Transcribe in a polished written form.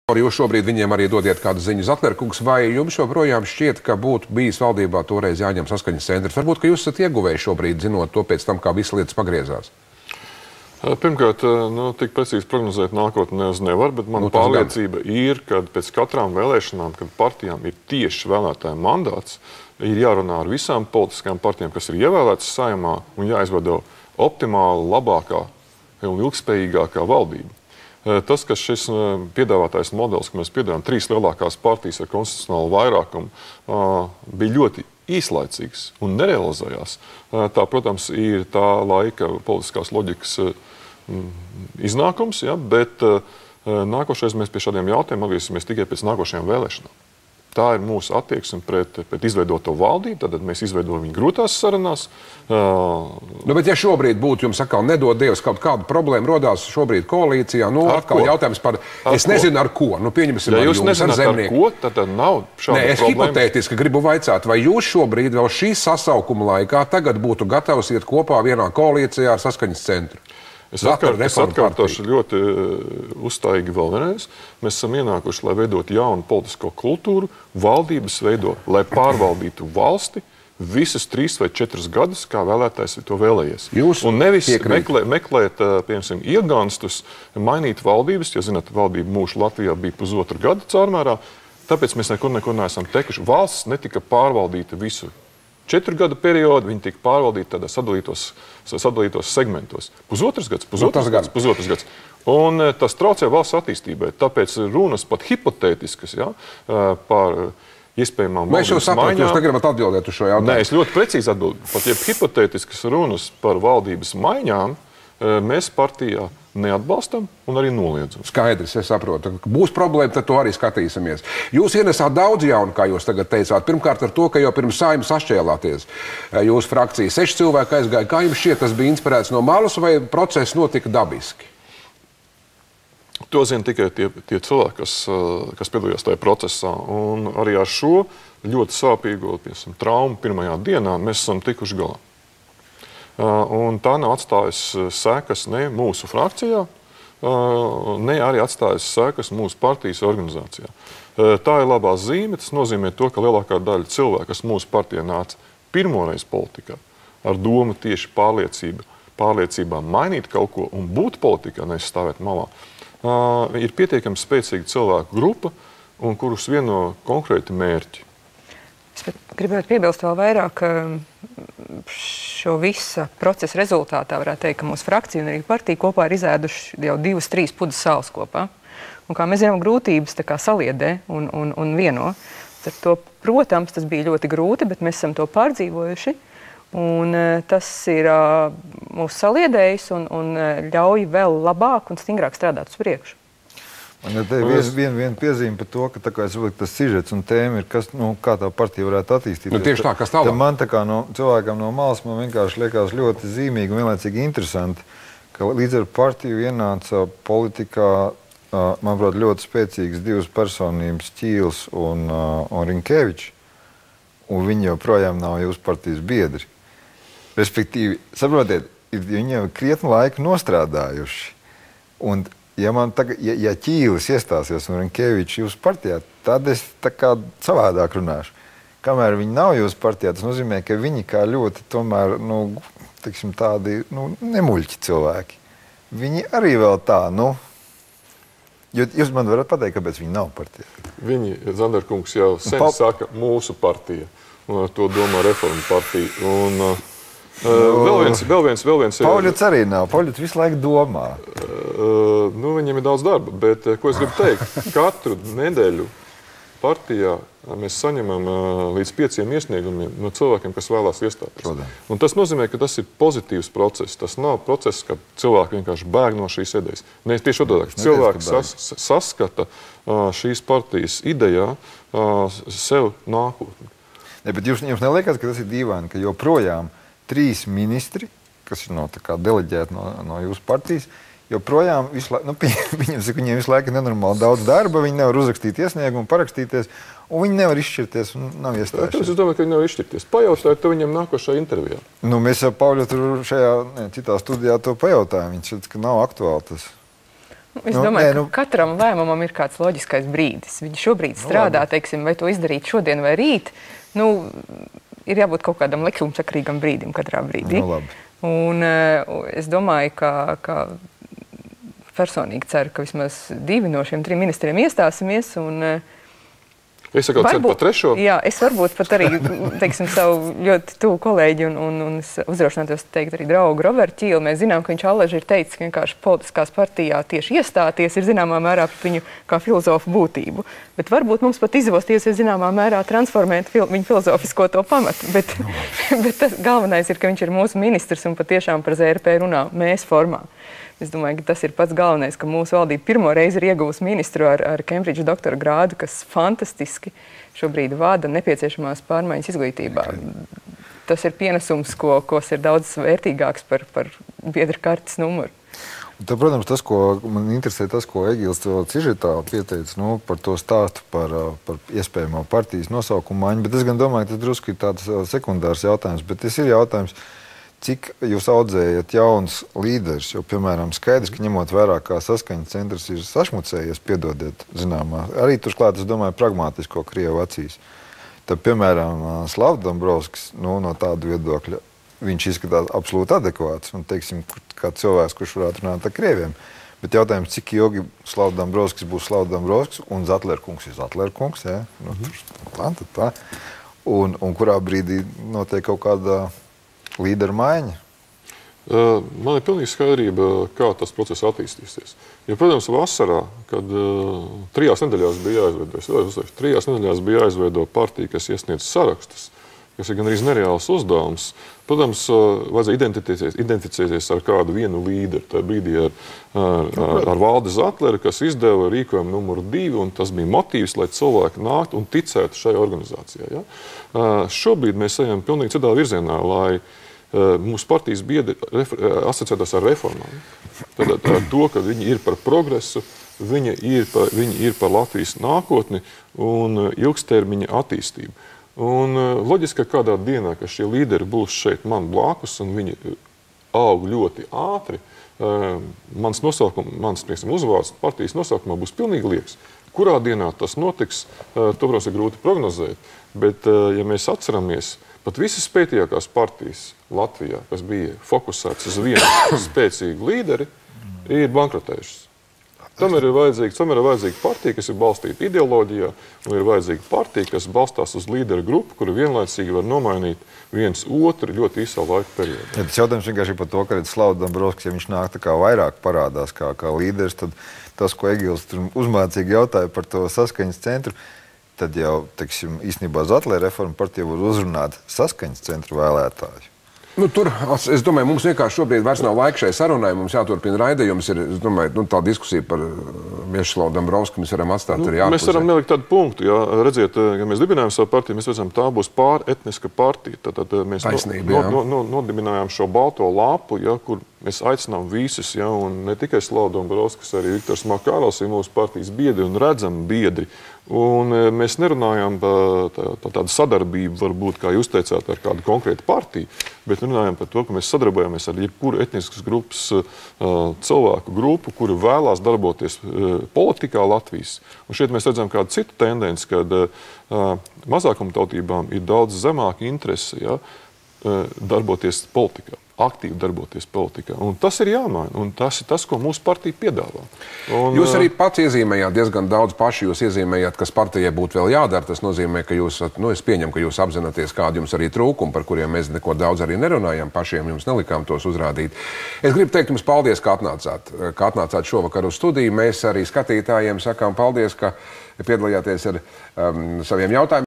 Jūs šobrīd viņiem arī dodiet kādu ziņu. Zatlerkungs, vai jums joprojām šķiet, ka būtu bijis valdībā toreiz jāņem saskaņas centrs? Varbūt, ka jūs esat ieguvēji šobrīd, zinot to pēc tam, kā visas lietas pagriezās? Pirmkārt, tik precīzi prognozēt nākotnē nevar, bet mana pārliecība ir, ka pēc katrām vēlēšanām, kad partijām ir tieši vēlētāju mandāts, ir jārunā ar visām politiskajām partijām, kas ir ievēlētas Saeimā, un jāizveido optimāli labākā un ilgspējīgākā valdība. Tas, ka šis piedāvātais modelis, ka mēs piedāvājam 3 lielākās partijas ar konstitucionālu vairākumu, bija ļoti īslaicīgs un nerealizējās. Tā, protams, ir tā laika politiskās loģikas iznākums, ja, bet nākošais mēs pie šādiem jautājumiem atgriezīsimies tikai pēc nākošajām vēlēšanām. Tā ir mūsu attieksme pret izveidoto valdību, tad mēs izveidojam viņu grūtās sarunās. Bet ja šobrīd būtu, jums atkal nedod Dievs, kaut kāda problēma rodās šobrīd koalīcijā, atkal jautājums par, es nezinu ar ko, pieņemsim ar jums, ar zemnieku. Ko, tad nav šāda problēma. Es hipotētiski gribu vaicāt, vai jūs šobrīd vēl šī sasaukuma laikā tagad būtu gatavs iet kopā vienā koalīcijā ar saskaņas centru? Es atkārtošu ļoti uzstājīgi vēl vienreiz. Mēs esam ienākuši, lai veidotu jaunu politisko kultūru, valdības veido, lai pārvaldītu valsti visas 3 vai 4 gadus, kā vēlētājs to vēlējies. Un nevis meklēt, piemēram, iegānstus, mainīt valdības, jo, zināt, valdība mūžu Latvijā bija pusotru gadu caurmērā, tāpēc mēs nekur neesam tekuši. Valsts netika pārvaldīta visu 4 gadu periodu, viņi tika pārvaldīti tādā sadalītos segmentos. Pusotrs gads. Un tas traucē valsts attīstībai. Tāpēc runas pat hipotētiskas, ja, par iespējamām valdības maiņām. Jūs negribat atbildēt uz šo jautājumu? Nē, es ļoti precīzi atbildu. Pat ja hipotētiskas runas par valdības maiņām, mēs partijā neatbalstam un arī noliedzam. Skaidrs, es saprotu. Būs problēma, tad to arī skatīsimies. Jūs ienesāt daudz jaunu, kā jūs tagad teicāt. Pirmkārt ar to, ka jau pirms Saeimas sašķēlāties. Jūsu frakcija 6 cilvēki aizgāja. Kā jums šķiet, tas bija inspirēts no malas vai process notika dabiski? To zina tikai tie cilvēki, kas piedalījās tajā procesā. Un arī ar šo ļoti sāpīgo traumu pirmajā dienā mēs esam tikuši galā. Un tā nav atstājusi sekas ne mūsu frakcijā, ne arī atstājusi sekas mūsu partijas organizācijā. Tā ir labā zīme. Tas nozīmē to, ka lielākā daļa cilvēku, kas mūsu partijā nāca pirmoreiz politikā, ar domu tieši pārliecībā mainīt kaut ko un būt politikā, nevis stāvēt malā, ir pietiekami spēcīga cilvēku grupa, un kurus vieno konkrēti mērķi. Es gribētu piebilst vēl vairāk, šo visa procesa rezultātā varētu teikt, ka mūsu frakcija un arī partija kopā ir izēduši jau 2-3 pudes sāls kopā. Un kā mēs zinām, grūtības tā kā saliedē un vieno. Tad to, protams, tas bija ļoti grūti, bet mēs esam to pārdzīvojuši. Un tas ir mūsu saliedējis un ļauj vēl labāk un stingrāk strādāt uz priekšu. Man ir viena piezīme par to, ka tas sižets un tēma ir, kā tā partija varētu attīstīties. Tieši tā, kas tālāk? Man cilvēkam no malas man vienkārši liekas ļoti zīmīgi un vienlaicīgi interesanti, ka līdz ar partiju ienāca politikā, manuprāt, ļoti spēcīgas 2 personības, Ķīls un Rinkevičs, un viņi joprojām nav jūsu partijas biedri. Respektīvi, saprotiet, viņi jau krietni laiku nostrādājuši. Un ja Ķīlis iestāsies un Rinkevičs jūsu partijā, tad es tā kā savādāk runāšu. Kamēr viņi nav jūsu partijā, tas nozīmē, ka viņi kā ļoti tomēr, tādi, nemuļķi cilvēki. Viņi arī vēl tā, Jūs man varat pateikt, kāpēc viņi nav partijā? Viņi, Zanderkungs, jau sen saka mūsu partija, un ar to domā Reformu partija. Un vēl viens... Pauļuts arī nav. Pauļuts visu laiku domā. Viņiem ir daudz darba, bet, ko es gribu teikt, katru nedēļu partijā mēs saņemam līdz 5 iesniegumiem no cilvēkiem, kas vēlās iestāties. Un tas nozīmē, ka tas ir pozitīvs process. Tas nav process, ka cilvēki vienkārši bēg no šīs idejas. Nē, tieši otrādi. Cilvēki saskata šīs partijas idejā sev nākotni. Bet jums neliekas, ka tas ir dīvaini, ka joprojām 3 ministri, kas ir deleģēti no jūsu partijas, joprojām viņiem visu laiku ir nenormāli daudz darba, viņi nevar uzrakstīt iesniegumu, parakstīties, un viņi nevar izšķirties un nav iestājušies. Es domāju, ka viņi nevar izšķirties. Pajautāju to viņam nākošajā intervijā. Mēs jau Pauļu tur šajā citā studijā to pajautājām. Viņš šeit, ka nav aktuāli tas. Es domāju, ka katram lēmumam ir kāds loģiskais brīdis. Viņi šobrīd strādā, teiksim, vai to izdarīt šodien vai rīt. Ir jābūt kaut kādam likumsakarīgam brīdim katrā brīdī. Un es domāju, ka personīgi ceru, ka vismaz 2 no šiem 3 ministriem iestāsimies. Es saku, ceru par 3. Jā, es varbūt pat arī, teiksim, savu ļoti tuvu kolēģi un uzraušanātos teikt arī draugu Robertu Ķīlu. Mēs zinām, ka viņš allaži ir teicis, ka vienkārši politiskās partijā tieši iestāties ir zināmā mērā par viņu kā filozofu būtību. Bet varbūt mums pat izdevosties zināmā mērā transformēt viņu filozofisko to pamatu. Bet tas galvenais ir, ka viņš ir mūsu ministrs un patiešām par ZRP runā mēs formā. Es domāju, ka tas ir pats galvenais, ka mūsu valdība pirmo reizi ir ieguvusi ministru ar Cambridge doktora grādu, kas fantastiski šobrīd vada nepieciešamās pārmaiņas izglītībā. Tas ir pienesums, kas ir daudz vērtīgāks par biedra kartes numuru. Tad, protams, tas, ko man interesē, tas, ko Egils cižetā pieteica, par to stāstu par iespējamo partijas nosaukumu maiņu, bet es gan domāju, ka tas drusku ir tāds sekundārs jautājums, bet tas ir jautājums, cik jūs audzējat jaunus līderus, jo, piemēram, skaidrs, ka ņemot vērā, kā saskaņas centrs ir sašmucējies, piedodiet, zināmā, arī turklāt, es domāju, pragmātisko Krievu acīs. Tad, piemēram, Slavs Dombrovskis, no tāda viedokļa, viņš izskatās absolūti adekvāts, un, teiksim, kā cilvēks, kurš varētu runāt ar krieviem. Bet jautājums, cik ilgi Slavs Dombrovskis būs Slavs Dombrovskis, un Zatlerkungs ir Zatlerkungs, jā? Tā. Un kurā brīdī notiek kaut kāda līderu maiņa? Man ir pilnīgi skaidrība, kā tas process attīstīsies. Jo, protams, vasarā, kad 3 nedēļās bija jāizveido partija, kas iesniedz sarakstus, kas ir gan arī nereāls uzdevums, protams, vajadzēja identificēties ar kādu vienu līderu. Tā brīdī ar Valdi Zatleri, kas izdeva rīkojumu numuru 2, un tas bija motīvs, lai cilvēki nāktu un ticētu šai organizācijai. Ja? Šobrīd mēs ejam pilnīgi citā virzienā, lai mūsu partijas biedri asociētos ar reformām. Tad to, ka viņi ir par progresu, viņi ir par Latvijas nākotni un ilgstermiņa attīstību. Un loģiski, ka kādā dienā, ka šie līderi būs šeit man blakus un viņi aug ļoti ātri, mans uzvārds partijas nosaukumā būs pilnīgi liekas. Kurā dienā tas notiks, to, protams, ir grūti prognozēt, bet, ja mēs atceramies, pat visas spēcīgākās partijas Latvijā, kas bija fokusētas uz vienu spēcīgu līderi, ir bankrotējušas. Tam ir vajadzīga partija, kas ir balstīta ideoloģijā, un ir vajadzīga partija, kas balstās uz līderu grupu, kuru vienlaicīgi var nomainīt viens otru ļoti īsā laika periodā. Ja tas jautājums vienkārši par to, ka Slavs Dombrovskis, ja viņš nāk tā kā vairāk parādās kā līderis, tad tas, ko Egils uzmācīgi jautāja par to saskaņas centru, tad jau, teiksim, īstenībā Zatlera reforma partija var uzrunāt saskaņas centru vēlētāju. Tur, es domāju, mums vienkārši šobrīd vairs nav laika šai sarunai, mums jāturpina raidījums, ir, es domāju, tā diskusija par Vieslavu Dombrovski mēs varam atstāt arī ārpusē. Mēs varam ielikt tādu punktu, ja redziet, ja mēs dibinājām savu partiju, mēs redzam, tā būs pāretniska partija. Tad mēs nodibinājām šo balto lapu, ja, kur mēs aicinām visus, ja, un ne tikai Slavu Dombrovskis, arī Viktors Makārals ir mūsu partijas biedri un redzam biedri. Un mēs nerunājam par tādu sadarbību, varbūt, kā jūs teicāt, ar kādu konkrētu partiju, bet runājam par to, ka mēs sadarbojamies ar jebkuru etniskas grupas cilvēku grupu, kuri vēlās darboties politikā Latvijas. Un šeit mēs redzam kādu citu tendenci, kad mazākumtautībām ir daudz zemāka interese, ja, darboties politikā. Aktīvi darboties politikā. Un tas ir jāmaina, un tas ir tas, ko mūsu partija piedāvā. Jūs arī pats iezīmējāt diezgan daudz paši, jūs iezīmējāt, kas partijai būtu vēl jādara. Tas nozīmē, ka jūs, es pieņemu, ka jūs apzināties, kādi jums arī trūkumi, par kuriem mēs neko daudz arī nerunājām, pašiem jums nelikām tos uzrādīt. Es gribu teikt jums paldies, ka atnācāt šovakar uz studiju. Mēs arī skatītājiem sakām paldies, ka piedalījāties ar saviem jautājumiem.